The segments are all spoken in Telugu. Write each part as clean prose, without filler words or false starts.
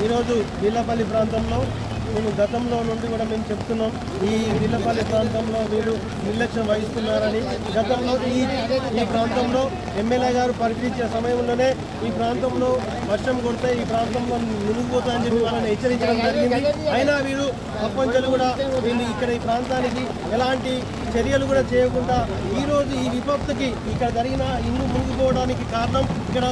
ఈరోజు వీళ్ళపల్లి ప్రాంతంలో మేము గతంలో నుండి కూడా మేము చెప్తున్నాం, ఈ వీళ్ళపల్లి ప్రాంతంలో వీరు నిర్లక్ష్యం వహిస్తున్నారని. గతంలో ఈ ప్రాంతంలో ఎమ్మెల్యే గారు పరిశీలించే సమయంలోనే ఈ ప్రాంతంలో వర్షం కొడితే ఈ ప్రాంతంలో మునిగిపోతాయని చెప్పి వాళ్ళని హెచ్చరించడం జరిగింది. అయినా వీరు సర్పంచులు కూడా వీళ్ళు ఇక్కడ ఈ ప్రాంతానికి ఎలాంటి చర్యలు కూడా చేయకుండా ఈరోజు ఈ విపత్తుకి ఇక్కడ జరిగిన ఇల్లు మునిగిపోవడానికి కారణం ఇక్కడ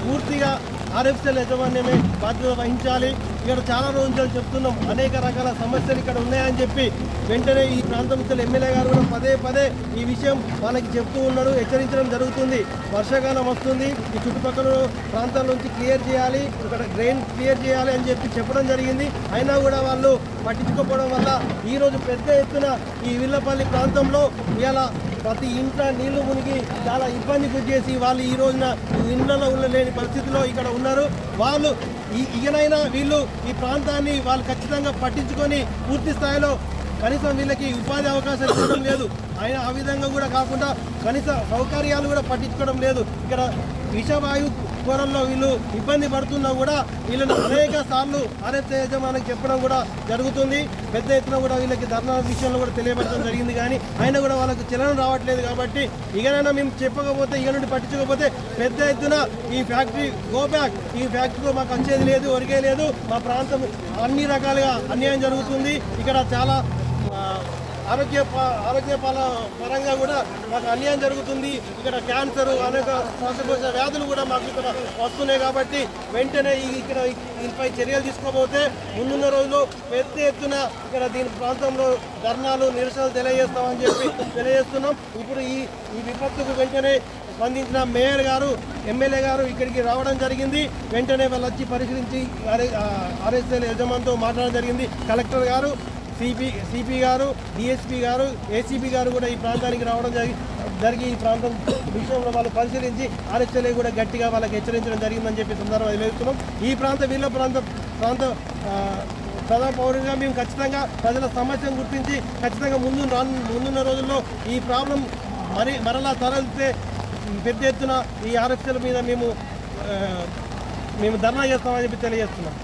పూర్తిగా ఆర్ఎఫ్సీఎల్ యాజమాన్యమే బాధ్యత వహించాలి. ఇక్కడ చాలా రోజులు చెప్తున్నాం, అనేక రకాల సమస్యలు ఇక్కడ ఉన్నాయని చెప్పి వెంటనే ఈ ప్రాంతం నుంచి ఎమ్మెల్యే గారు కూడా పదే పదే ఈ విషయం వాళ్ళకి చెప్తూ ఉన్నారు, హెచ్చరించడం జరుగుతుంది. వర్షాకాలం వస్తుంది, ఈ చుట్టుపక్కల ప్రాంతాల నుంచి క్లియర్ చేయాలి, ఇక్కడ డ్రైన్ క్లియర్ చేయాలి అని చెప్పి చెప్పడం జరిగింది. అయినా కూడా వాళ్ళు పట్టించుకోకపోవడం వల్ల ఈరోజు పెద్ద ఎత్తున ఈ వీళ్ళపల్లి ప్రాంతంలో ఇలా ప్రతి ఇంట్లో నీళ్లు మునిగి చాలా ఇబ్బంది గురిచేసి వాళ్ళు ఈ రోజున ఇండ్లలో ఉండలేని పరిస్థితిలో ఇక్కడ ఉన్నారు. వాళ్ళు ఇకనైనా వీళ్ళు ఈ ప్రాంతాన్ని వాళ్ళు ఖచ్చితంగా పట్టించుకొని పూర్తి స్థాయిలో కనీసం వీళ్ళకి ఉపాధి అవకాశాలు ఇవ్వడం లేదు. అయినా ఆ విధంగా కూడా కాకుండా కనీస సౌకర్యాలు కూడా పట్టించుకోవడం లేదు. ఇక్కడ విషవాయు కూరల్లో వీళ్ళు ఇబ్బంది పడుతున్నా కూడా వీళ్ళని అనేక సార్లు ఆర్ఎఫ్సీ యాజమాన్యానికి చెప్పడం కూడా జరుగుతుంది. పెద్ద ఎత్తున కూడా వీళ్ళకి ధర్నా విషయంలో కూడా తెలియపరచడం జరిగింది. కానీ అయినా కూడా వాళ్ళకి చలనం రావట్లేదు. కాబట్టి ఇకనైనా మేము చెప్పకపోతే, ఇక నుండి పట్టించకపోతే పెద్ద ఎత్తున ఈ ఫ్యాక్టరీ గో బ్యాక్, ఈ ఫ్యాక్టరీలో మాకు వచ్చేది లేదు, ఒరిగే లేదు, మా ప్రాంతం అన్ని రకాలుగా అన్యాయం జరుగుతుంది. ఇక్కడ చాలా ఆరోగ్య పరంగా కూడా మాకు అన్యాయం జరుగుతుంది. ఇక్కడ క్యాన్సర్, అనేక శ్వాసకోశ వ్యాధులు కూడా మాకు ఇక్కడ వస్తున్నాయి. కాబట్టి వెంటనే ఇక్కడ దీనిపై చర్యలు తీసుకోకపోతే ముందున్న రోజుల్లో పెద్ద ఎత్తున ఇక్కడ దీని ప్రాంతంలో ధర్నాలు, నిరసనలు తెలియజేస్తామని చెప్పి తెలియజేస్తున్నాం. ఇప్పుడు ఈ విపత్తుకు వెంటనే స్పందించిన మేయర్ గారు, ఎమ్మెల్యే గారు ఇక్కడికి రావడం జరిగింది. వెంటనే వాళ్ళు వచ్చి పరిశీలించి ఆర్ఎస్ఎల్ యజమానితో మాట్లాడడం జరిగింది. కలెక్టర్ గారు, సిపి గారు, డిఎస్పీ గారు, ఏసీబీ గారు కూడా ఈ ప్రాంతానికి రావడం జరిగి ఈ ప్రాంతం విషయంలో వాళ్ళు పరిశీలించి ఆర్ఎస్ఎల్ కూడా గట్టిగా వాళ్ళకి హెచ్చరించడం జరిగిందని చెప్పి సందర్భంగా తెలియజేస్తున్నాం. ఈ వీళ్ళ ప్రాంత ప్రధాన పౌరులుగా మేము ఖచ్చితంగా ప్రజల సమస్యను గుర్తించి ఖచ్చితంగా ముందున్న రోజుల్లో ఈ ప్రాబ్లం మరలా తరలితే పెద్ద ఎత్తున ఈ ఆర్ఎస్ఎల్ మీద మేము ధర్నా చేస్తామని చెప్పి తెలియజేస్తున్నాం.